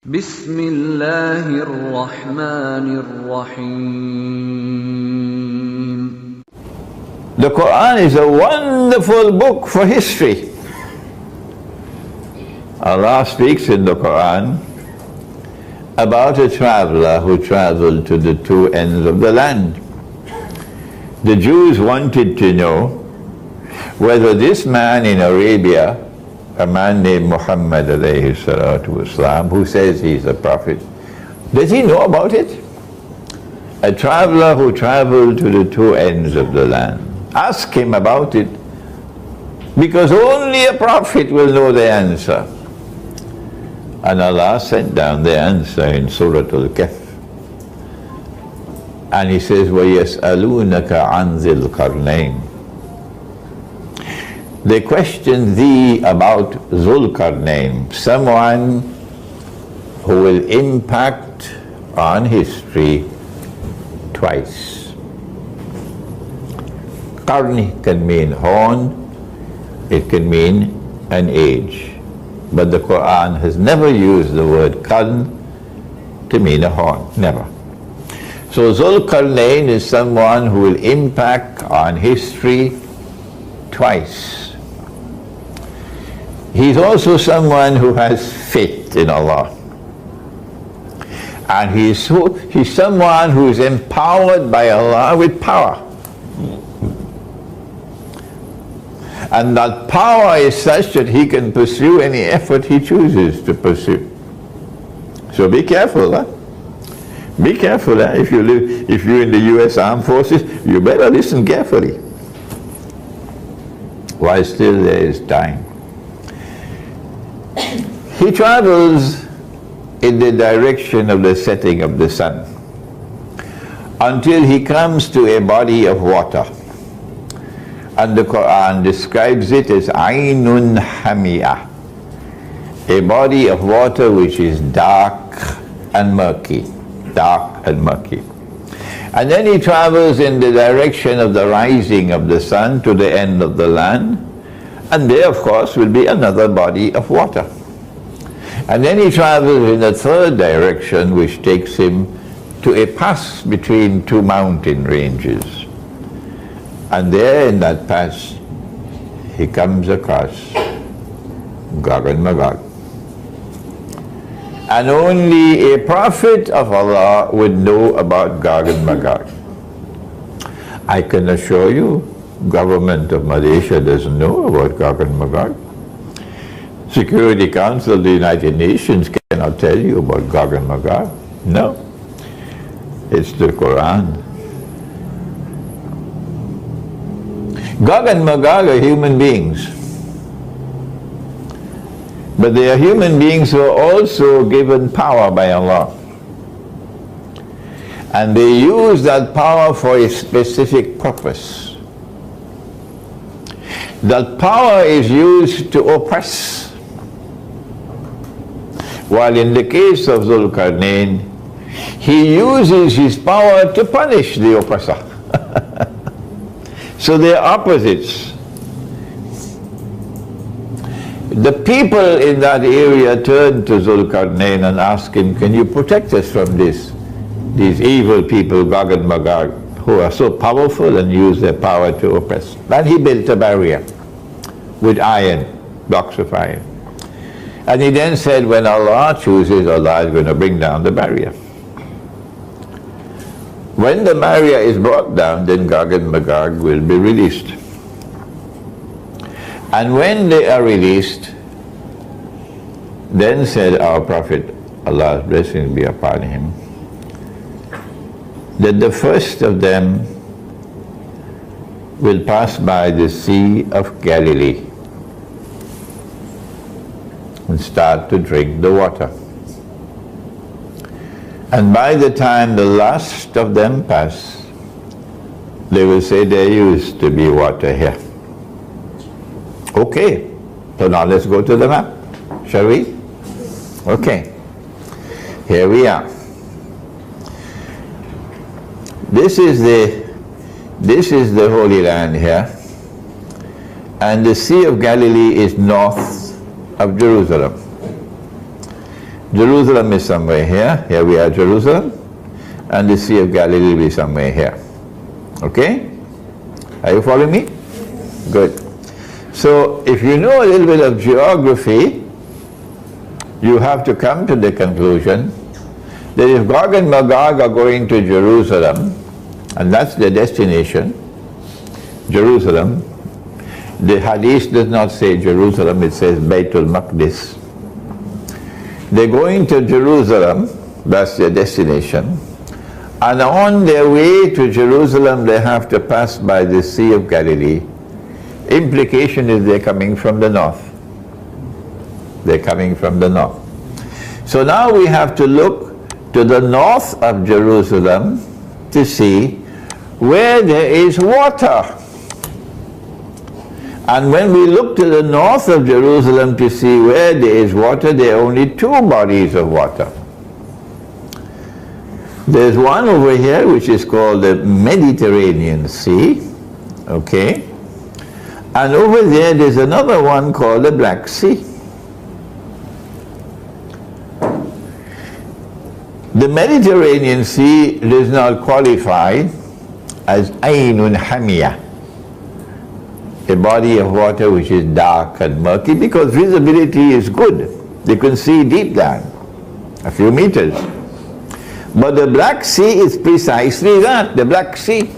Bismillahirrahmanirrahim. The Quran is a wonderful book for history. Allah speaks in the Quran about a traveler who traveled to the two ends of the land. The Jews wanted to know whether this man in Arabia, a man named Muhammad alayhi salatu wasalam, who says he's a prophet, does he know about it? A traveler who traveled to the two ends of the land. Ask him about it, because only a prophet will know the answer. And Allah sent down the answer in Surah Al-Kahf. And He says, وَيَسْأَلُونَكَ عَنْ ذِي الْقَرْنَيْنِ. They question thee about Zulqarnain, someone who will impact on history twice. Qarni can mean horn, it can mean an age. But the Quran has never used the word qarn to mean a horn, never. So Zulqarnain is someone who will impact on history twice. He's also someone who has faith in Allah. And he's someone who is empowered by Allah with power. And that power is such that he can pursue any effort he chooses to pursue. So be careful, huh? Be careful, huh? If you're in the US Armed Forces, you better listen carefully while still there is time. He travels in the direction of the setting of the sun until he comes to a body of water. And the Quran describes it as Aynun Hamiyah, a body of water which is dark and murky. Dark and murky. And then he travels in the direction of the rising of the sun to the end of the land, and there of course will be another body of water. And then he travels in a third direction which takes him to a pass between two mountain ranges. And there in that pass he comes across Gog and Magog. And only a prophet of Allah would know about Gog and Magog. I can assure you, government of Malaysia doesn't know about Gog and Magog. Security Council of the United Nations cannot tell you about Gog and Magog. No. It's the Quran. Gog and Magog are human beings. But they are human beings who are also given power by Allah. And they use that power for a specific purpose. That power is used to oppress. While in the case of Zulqarnain, he uses his power to punish the oppressor. So they are opposites. The people in that area turned to Zulqarnain and asked him, can you protect us from these evil people, Gog and Magog, who are so powerful and use their power to oppress? And he built a barrier with iron, blocks of iron. And he then said, when Allah chooses, Allah is going to bring down the barrier. When the barrier is brought down, then Gog and Magog will be released. And when they are released, then said our Prophet, Allah's blessings be upon him, that the first of them will pass by the Sea of Galilee and start to drink the water. And by the time the last of them pass, they will say there used to be water here. Okay, so now let's go to the map, shall we? Okay, here we are. This is the Holy Land here, and the Sea of Galilee is north of Jerusalem. Jerusalem is somewhere here. Here we are, Jerusalem. And the Sea of Galilee will be somewhere here. Okay? Are you following me? Good. So, if you know a little bit of geography, you have to come to the conclusion that if Gog and Magog are going to Jerusalem, and that's their destination, Jerusalem, the hadith does not say Jerusalem, it says Baitul Maqdis. They're going to Jerusalem, that's their destination, and on their way to Jerusalem they have to pass by the Sea of Galilee. Implication is they're coming from the north. They're coming from the north. So now we have to look to the north of Jerusalem to see where there is water. And when we look to the north of Jerusalem to see where there is water, there are only two bodies of water. There's one over here which is called the Mediterranean Sea, okay? And over there there's another one called the Black Sea. The Mediterranean Sea does not qualify as Ainun Hamiyah, a body of water which is dark and murky, because visibility is good. You can see deep down, a few meters. But the Black Sea is precisely that, the Black Sea.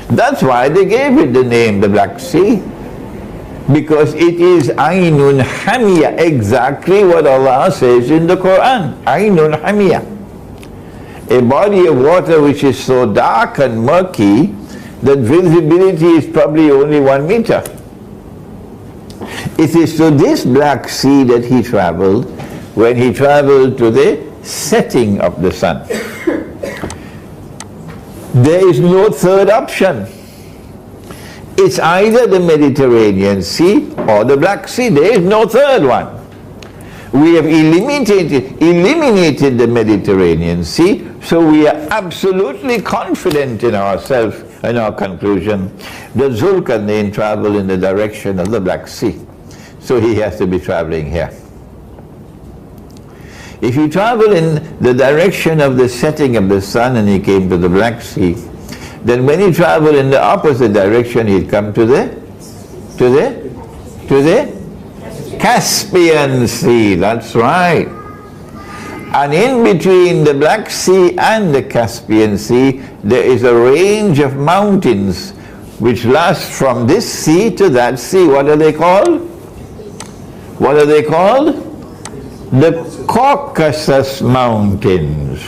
That's why they gave it the name, the Black Sea, because it is Ainun Hamiyah, exactly what Allah says in the Quran, Ainun Hamiyah. A body of water which is so dark and murky that visibility is probably only 1 meter. It is to this Black Sea that he traveled when he traveled to the setting of the sun. There is no third option. It's either the Mediterranean Sea or the Black Sea. There is no third one. We have eliminated the Mediterranean Sea, so we are absolutely confident in ourselves and our conclusion that Zulkarnain traveled in the direction of the Black Sea. So he has to be traveling here. If he traveled in the direction of the setting of the sun and he came to the Black Sea, then when he traveled in the opposite direction, he'd come to the Caspian Sea. That's right. And in between the Black Sea and the Caspian Sea, there is a range of mountains which last from this sea to that sea. What are they called? What are they called? The Caucasus Mountains.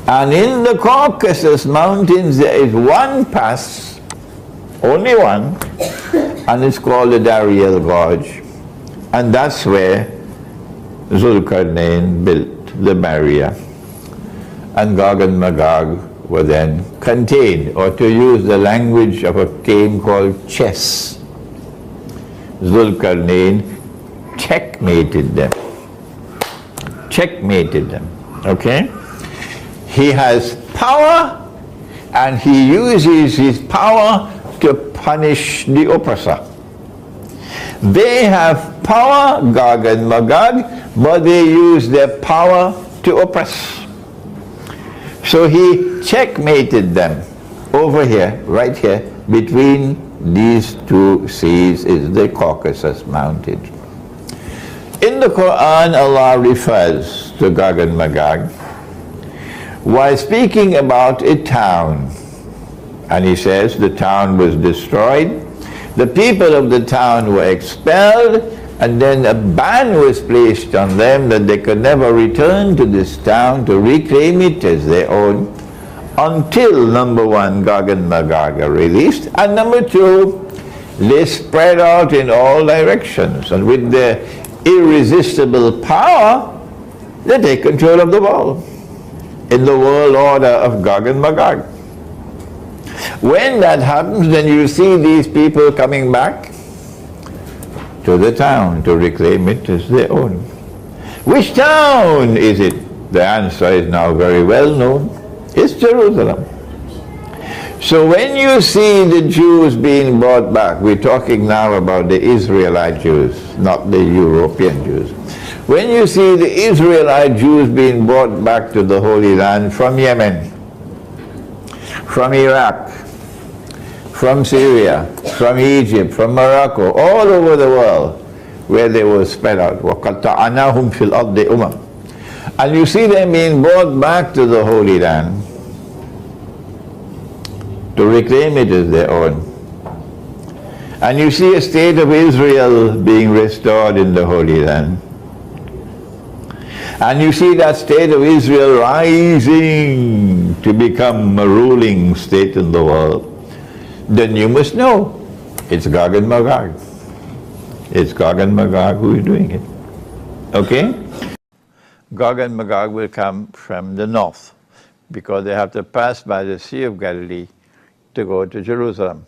And in the Caucasus Mountains there is one pass, only one, and it's called the Dariel Gorge. And that's where Zulkarnain built the barrier. And Gog and Magog were then contained, or to use the language of a game called chess. Zulkarnain checkmated them. Checkmated them. Okay? He has power, and he uses his power to punish the oppressor. They have power, Gog and Magog, but they use their power to oppress. So he checkmated them. Over here, right here, between these two seas is the Caucasus Mountains. In the Quran, Allah refers to Gog and Magog while speaking about a town. And he says the town was destroyed, the people of the town were expelled, and then a ban was placed on them that they could never return to this town to reclaim it as their own until, number one, Gog and Magog are released, and number two, they spread out in all directions, and with their irresistible power, they take control of the world in the world order of Gog and Magog. When that happens, then you see these people coming back to the town to reclaim it as their own. Which town is it? The answer is now very well known. It's Jerusalem. So when you see the Jews being brought back, we're talking now about the Israelite Jews, not the European Jews. When you see the Israelite Jews being brought back to the Holy Land from Yemen, from Iraq, from Syria, from Egypt, from Morocco, all over the world, where they were spread out. وَقَطَّعْنَاهُمْ فِي الْأَرْضِ أُمَمٍ. And you see them being brought back to the Holy Land to reclaim it as their own. And you see a state of Israel being restored in the Holy Land. And you see that state of Israel rising to become a ruling state in the world. Then you must know it's Gog and Magog. It's Gog and Magog who is doing it. Okay? Gog and Magog will come from the north because they have to pass by the Sea of Galilee to go to Jerusalem.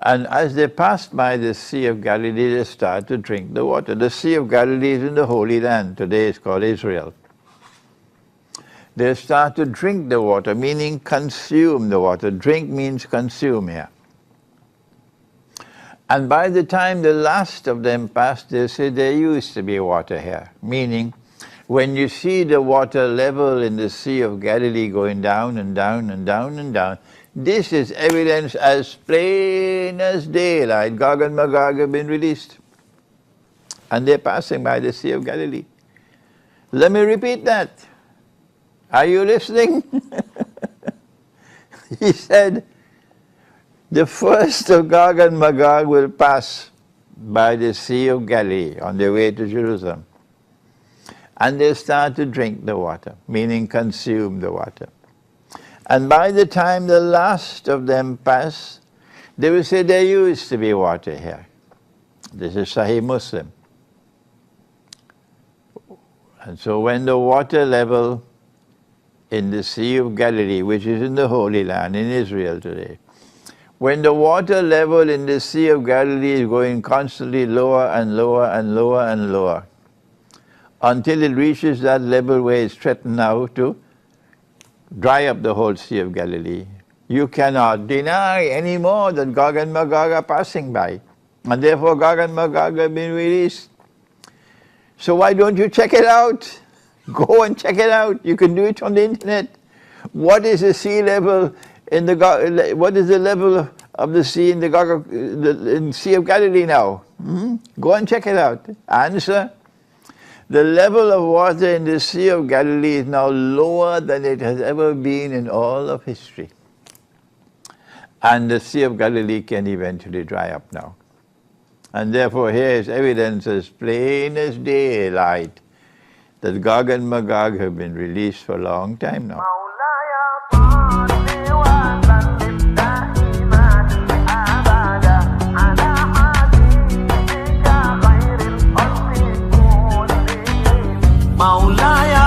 And as they pass by the Sea of Galilee, they start to drink the water. The Sea of Galilee is in the Holy Land. Today it's called Israel. They start to drink the water, meaning consume the water. Drink means consume here. And by the time the last of them passed, they say there used to be water here. Meaning, when you see the water level in the Sea of Galilee going down and down and down and down, this is evidence as plain as daylight. Gog and Magog have been released. And they're passing by the Sea of Galilee. Let me repeat that. Are you listening? He said, the first of Gog and Magog will pass by the Sea of Galilee on their way to Jerusalem. And they start to drink the water, meaning consume the water. And by the time the last of them pass, they will say there used to be water here. This is Sahih Muslim. And so when the water level in the Sea of Galilee, which is in the Holy Land, in Israel today, when the water level in the Sea of Galilee is going constantly lower and lower and lower and lower, until it reaches that level where it's threatened now to dry up the whole Sea of Galilee, you cannot deny anymore that Gog and Magog are passing by. And therefore Gog and Magog have been released. So why don't you check it out? Go and check it out. You can do it on the internet. What is the sea level in the what is the level of the sea in the Sea of Galilee now? Go and check it out. Answer: the level of water in the Sea of Galilee is now lower than it has ever been in all of history. And the Sea of Galilee can eventually dry up now. And therefore here is evidence as plain as daylight that Gog and Magog have been released for a long time now. مولاي